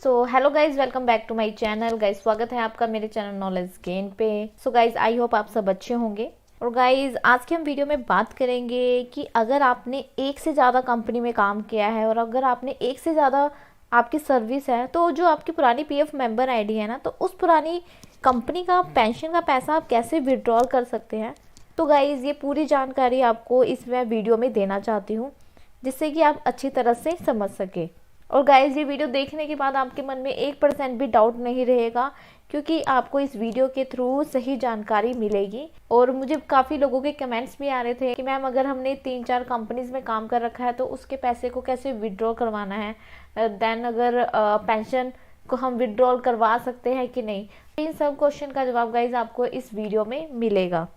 So hello guys, welcome back to my channel. Guys स्वागत है आपका मेरे चैनल नॉलेज गेन पे। सो गाइज आई होप आप सब अच्छे होंगे। और गाइज आज के हम वीडियो में बात करेंगे कि अगर आपने एक से ज़्यादा कंपनी में काम किया है और अगर आपने एक से ज़्यादा आपकी सर्विस है, तो जो आपकी पुरानी पीएफ मेंबर आईडी है ना, तो उस पुरानी कंपनी का पेंशन का पैसा आप कैसे विड्रॉल कर सकते हैं। तो गाइज ये पूरी जानकारी आपको इस वीडियो में देना चाहती हूँ, जिससे कि आप अच्छी तरह से समझ सके। और गाइज ये वीडियो देखने के बाद आपके मन में 1% भी डाउट नहीं रहेगा, क्योंकि आपको इस वीडियो के थ्रू सही जानकारी मिलेगी। और मुझे काफ़ी लोगों के कमेंट्स भी आ रहे थे कि मैम अगर हमने 3-4 कंपनीज में काम कर रखा है तो उसके पैसे को कैसे विड्रॉ करवाना है, देन अगर पेंशन को हम विड्रॉल करवा सकते हैं कि नहीं। इन सब क्वेश्चन का जवाब गाइज आपको इस वीडियो में मिलेगा।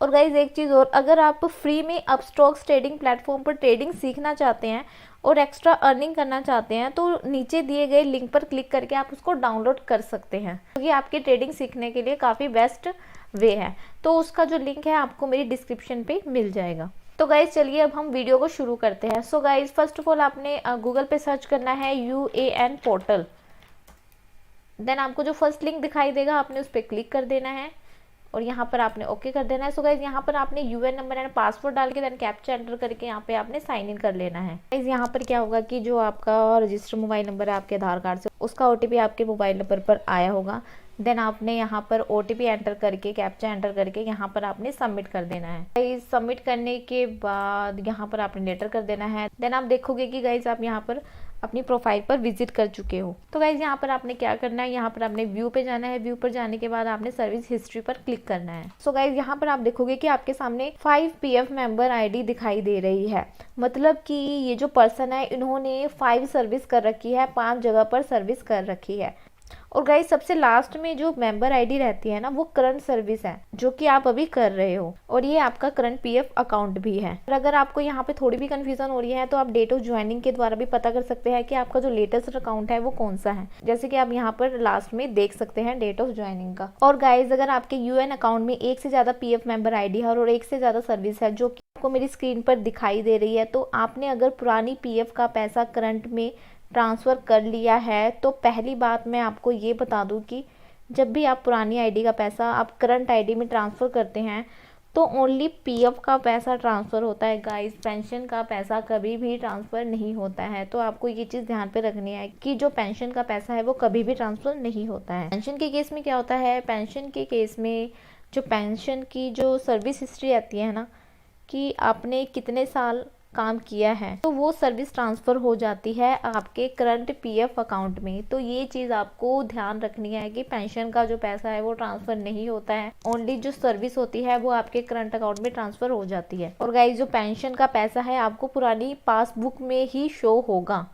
और गाइज एक चीज़ और, अगर आप फ्री में अपस्टॉक्स ट्रेडिंग प्लेटफॉर्म पर ट्रेडिंग सीखना चाहते हैं और एक्स्ट्रा अर्निंग करना चाहते हैं, तो नीचे दिए गए लिंक पर क्लिक करके आप उसको डाउनलोड कर सकते हैं, क्योंकि आपकी ट्रेडिंग सीखने के लिए काफ़ी बेस्ट वे है। तो उसका जो लिंक है आपको मेरी डिस्क्रिप्शन पे मिल जाएगा। तो गाइज चलिए अब हम वीडियो को शुरू करते हैं। So guys first of all आपने गूगल पे सर्च करना है UAN पोर्टल। देन आपको जो फर्स्ट लिंक दिखाई देगा आपने उस पर क्लिक कर देना है और यहाँ पर आपने ओके कर देना है। सो गाइज यहाँ पर आपने यूएन नंबर एंड पासवर्ड डाल के देन कैप्चा एंटर करके यहाँ पे आपने साइन इन कर लेना है। गाइज यहाँ पर क्या होगा कि जो आपका रजिस्टर मोबाइल नंबर है आपके आधार कार्ड से, उसका OTP आपके मोबाइल नंबर पर आया होगा। देन आपने यहाँ पर OTP एंटर करके कैप्चा एंटर करके यहाँ पर आपने सबमिट कर देना है। गाइज सबमिट करने के बाद यहाँ पर आपने लेटर कर देना है। देन आप देखोगे कि गाइज आप यहाँ पर अपनी प्रोफाइल पर विजिट कर चुके हो। तो गाइज यहाँ पर आपने क्या करना है, यहाँ पर आपने व्यू पे जाना है। व्यू पर जाने के बाद आपने सर्विस हिस्ट्री पर क्लिक करना है। सो गाइज यहाँ पर आप देखोगे कि आपके सामने 5 PF मेंबर आईडी दिखाई दे रही है। मतलब कि ये जो पर्सन है इन्होंने 5 सर्विस कर रखी है, 5 जगह पर सर्विस कर रखी है। और गाइस सबसे लास्ट में जो मेंबर आईडी रहती है ना, वो करंट सर्विस है जो कि आप अभी कर रहे हो, और ये आपका करंट PF अकाउंट भी है। और अगर आपको यहाँ पे थोड़ी भी कंफ्यूजन हो रही है तो आप डेट ऑफ ज्वाइनिंग के द्वारा भी पता कर सकते हैं कि आपका जो लेटेस्ट अकाउंट है वो कौन सा है, जैसे कि आप यहाँ पर लास्ट में देख सकते हैं डेट ऑफ ज्वाइनिंग का। और गाइज अगर आपके UN अकाउंट में एक से ज्यादा PF मेंबर आईडी है और एक से ज्यादा सर्विस है जो कि आपको मेरी स्क्रीन पर दिखाई दे रही है, तो आपने अगर पुरानी PF का पैसा करंट में ट्रांसफ़र कर लिया है, तो पहली बात मैं आपको ये बता दूं कि जब भी आप पुरानी आईडी का पैसा आप करंट आईडी में ट्रांसफ़र करते हैं तो ओनली PF का पैसा ट्रांसफ़र होता है गाइस। पेंशन का पैसा कभी भी ट्रांसफ़र नहीं होता है। तो आपको ये चीज़ ध्यान पे रखनी है कि जो पेंशन का पैसा है वो कभी भी ट्रांसफ़र नहीं होता है। पेंशन के केस में क्या होता है, पेंशन के केस में जो पेंशन की जो सर्विस हिस्ट्री आती है ना, कि आपने कितने साल काम किया है, तो वो सर्विस ट्रांसफ़र हो जाती है आपके करंट PF अकाउंट में। तो ये चीज़ आपको ध्यान रखनी है कि पेंशन का जो पैसा है वो ट्रांसफ़र नहीं होता है, ओनली जो सर्विस होती है वो आपके करंट अकाउंट में ट्रांसफ़र हो जाती है। और गाइज जो पेंशन का पैसा है आपको पुरानी पासबुक में ही शो होगा।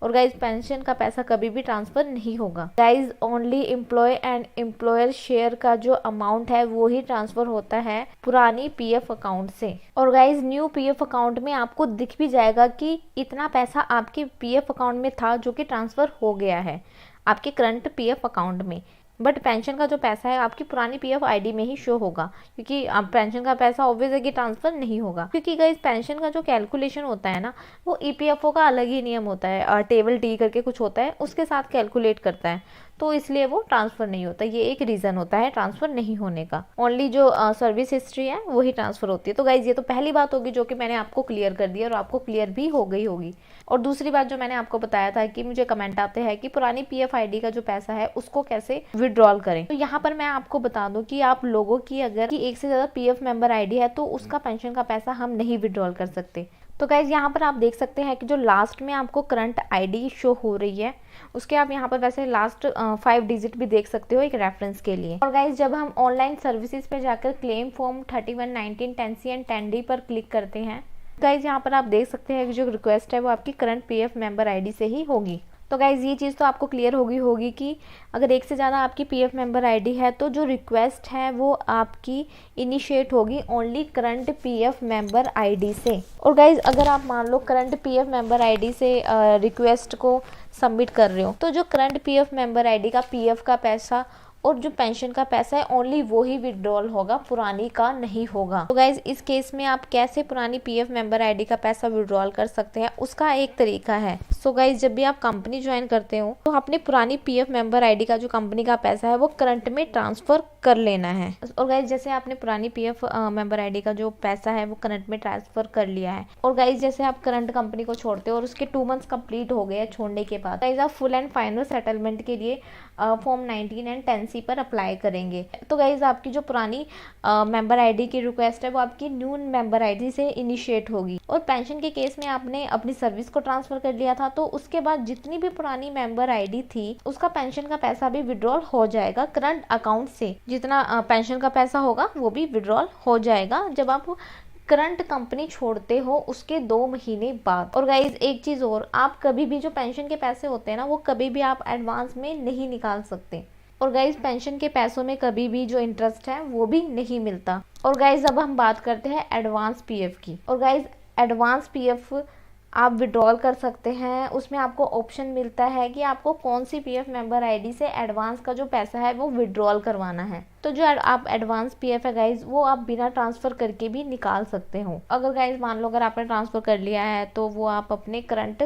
और गाइज पेंशन का पैसा कभी भी ट्रांसफर नहीं होगा। Guys only employee and employer share का जो अमाउंट है वो ही ट्रांसफर होता है पुरानी PF अकाउंट से। और गाइज न्यू PF अकाउंट में आपको दिख भी जाएगा कि इतना पैसा आपके PF अकाउंट में था जो कि ट्रांसफर हो गया है आपके करंट PF अकाउंट में। बट पेंशन का जो पैसा है आपकी पुरानी PF आईडी में ही शो होगा, क्योंकि अब पेंशन का पैसा ऑब्वियस है कि ट्रांसफर नहीं होगा, क्योंकि गाइस पेंशन का जो कैलकुलेशन होता है ना, वो EPFO का अलग ही नियम होता है। टेबल T करके कुछ होता है, उसके साथ कैलकुलेट करता है, तो इसलिए वो ट्रांसफर नहीं होता। ये एक रीजन होता है ट्रांसफर नहीं होने का। ओनली जो सर्विस हिस्ट्री है वही ट्रांसफर होती है। तो गाइज ये तो पहली बात होगी जो कि मैंने आपको क्लियर कर दी और आपको क्लियर भी हो गई होगी। और दूसरी बात जो मैंने आपको बताया था कि मुझे कमेंट आते हैं कि पुरानी PF आईडी का जो पैसा है उसको कैसे विड्रॉल करें, तो यहाँ पर मैं आपको बता दूं कि आप लोगों की अगर एक से ज्यादा PF मेंबर आईडी है तो उसका पेंशन का पैसा हम नहीं विड्रॉल कर सकते। तो गाइज यहाँ पर आप देख सकते हैं कि जो लास्ट में आपको करंट आईडी शो हो रही है, उसके आप यहाँ पर वैसे लास्ट 5 डिजिट भी देख सकते हो एक रेफरेंस के लिए। और गाइज जब हम ऑनलाइन सर्विसेज पे जाकर claim form 31, 19, 10C and 10D पर क्लिक करते हैं, गाइज यहाँ पर आप देख सकते हैं कि जो रिक्वेस्ट है वो आपकी करंट PF मेंबर आईडी से ही होगी। तो गाइज ये चीज़ तो आपको क्लियर होगी कि अगर एक से ज़्यादा आपकी PF मेंबर आईडी है तो जो रिक्वेस्ट है वो आपकी इनिशिएट होगी only current PF member ID से। और गाइज अगर आप मान लो करंट PF मेंबर आईडी से रिक्वेस्ट को सबमिट कर रहे हो, तो जो करंट PF मेंबर आईडी का PF का पैसा और जो पेंशन का पैसा है ओनली वो ही विड्रॉल होगा, पुरानी का नहीं होगा। तो गाइज इस केस में आप कैसे पुरानी पीएफ मेंबर आईडी का पैसा विड्रॉल कर सकते हैं उसका एक तरीका है। सो गाइज जब भी आप कंपनी ज्वाइन करते हो तो अपनी पुरानी पीएफ मेंबर आईडी का जो कंपनी का पैसा है वो करंट में ट्रांसफर कर लेना है। और गाइज जैसे आपने पुरानी पीएफ मेंबर आईडी का जो पैसा है वो करंट में ट्रांसफर कर लिया है, और गाइज जैसे आप करंट कंपनी को छोड़ते हो और उसके 2 मंथ्स कंप्लीट हो गए छोड़ने के बाद गाइज आप फुल एंड फाइनल सेटलमेंट के लिए फॉर्म 19 एंड 10C पर अप्लाई करेंगे। तो गाइज आपकी जो पुरानी मेंबर आईडी की रिक्वेस्ट है वो आपकी न्यू मेंबर आईडी से इनिशिएट होगी। और पेंशन के केस में आपने अपनी सर्विस को ट्रांसफर कर लिया था तो उसके बाद जितनी भी पुरानी मेंबर आईडी थी उसका पेंशन का पैसा भी विड्रॉल हो जाएगा करंट अकाउंट से। जितना पेंशन का पैसा होगा वो भी विड्रॉल हो जाएगा जब आप करंट कंपनी छोड़ते हो उसके 2 महीने बाद। और गाइज एक चीज और, आप कभी भी जो पेंशन के पैसे होते हैं ना वो कभी भी आप एडवांस में नहीं निकाल सकते। और गाइज पेंशन के पैसों में कभी भी जो इंटरेस्ट है वो भी नहीं मिलता। और गाइज अब हम बात करते हैं एडवांस पीएफ की। और गाइज एडवांस पीएफ आप विड्रॉल कर सकते हैं। उसमें आपको ऑप्शन मिलता है कि आपको कौन सी पीएफ मेंबर आईडी से एडवांस का जो पैसा है वो विड्रॉल करवाना है। तो जो आप एडवांस पीएफ है गाइज वो आप बिना ट्रांसफर करके भी निकाल सकते हो। अगर गाइज मान लो अगर आपने ट्रांसफर कर लिया है तो वो आप अपने करंट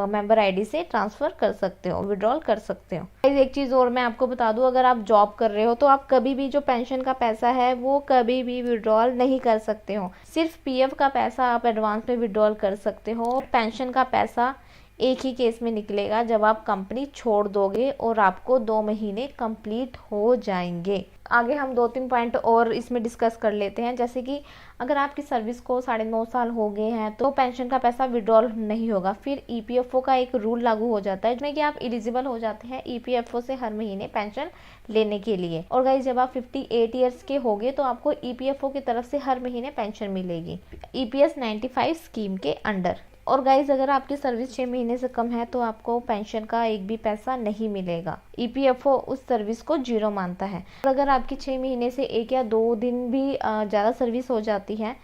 मेंबर आईडी से ट्रांसफर कर सकते हो, विड्रॉल कर सकते हो। गाइज एक चीज और मैं आपको बता दूं, अगर आप जॉब कर रहे हो तो आप कभी भी जो पेंशन का पैसा है वो कभी भी विड्रॉल नहीं कर सकते हो। सिर्फ पीएफ का पैसा आप एडवांस में विड्रॉल कर सकते हो। पेंशन का पैसा एक ही केस में निकलेगा जब आप कंपनी छोड़ दोगे और आपको 2 महीने कंप्लीट हो जाएंगे। आगे हम 2-3 पॉइंट और इसमें डिस्कस कर लेते हैं, जैसे कि अगर आपकी सर्विस को 9.5 साल हो गए हैं तो पेंशन का पैसा विड्रॉल नहीं होगा। फिर ईपीएफओ का एक रूल लागू हो जाता है जिसमें कि आप एलिजिबल हो जाते हैं ईपीएफओ से हर महीने पेंशन लेने के लिए। और गाइस जब आप 58 ईयर्स के हो गए तो आपको ईपीएफओ की तरफ से हर महीने पेंशन मिलेगी EPS 95 स्कीम के अंडर। और गाइज अगर आपकी सर्विस 6 महीने से कम है तो आपको पेंशन का एक भी पैसा नहीं मिलेगा। ईपीएफओ उस सर्विस को 0 मानता है। और अगर आपकी 6 महीने से 1 या 2 दिन भी ज़्यादा सर्विस हो जाती है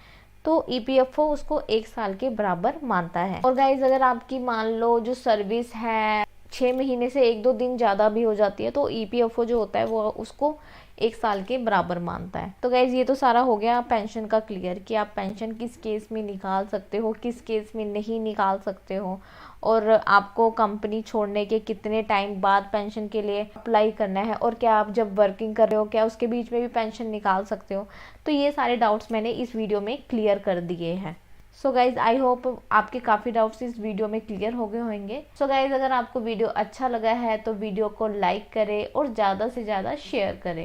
तो ईपीएफओ उसको 1 साल के बराबर मानता है। और गाइज अगर आपकी मान लो जो सर्विस है 6 महीने से 1-2 दिन ज़्यादा भी हो जाती है तो ईपीएफओ जो होता है वो उसको 1 साल के बराबर मानता है। तो गाइज ये तो सारा हो गया पेंशन का क्लियर कि आप पेंशन किस केस में निकाल सकते हो, किस केस में नहीं निकाल सकते हो, और आपको कंपनी छोड़ने के कितने टाइम बाद पेंशन के लिए अप्लाई करना है, और क्या आप जब वर्किंग कर रहे हो क्या उसके बीच में भी पेंशन निकाल सकते हो। तो ये सारे डाउट्स मैंने इस वीडियो में क्लियर कर दिए हैं। सो गाइज आई होप आपके काफ़ी डाउट्स इस वीडियो में क्लियर हो गए होंगे। सो गाइज अगर आपको वीडियो अच्छा लगा है तो वीडियो को लाइक करें और ज़्यादा से ज़्यादा शेयर करें।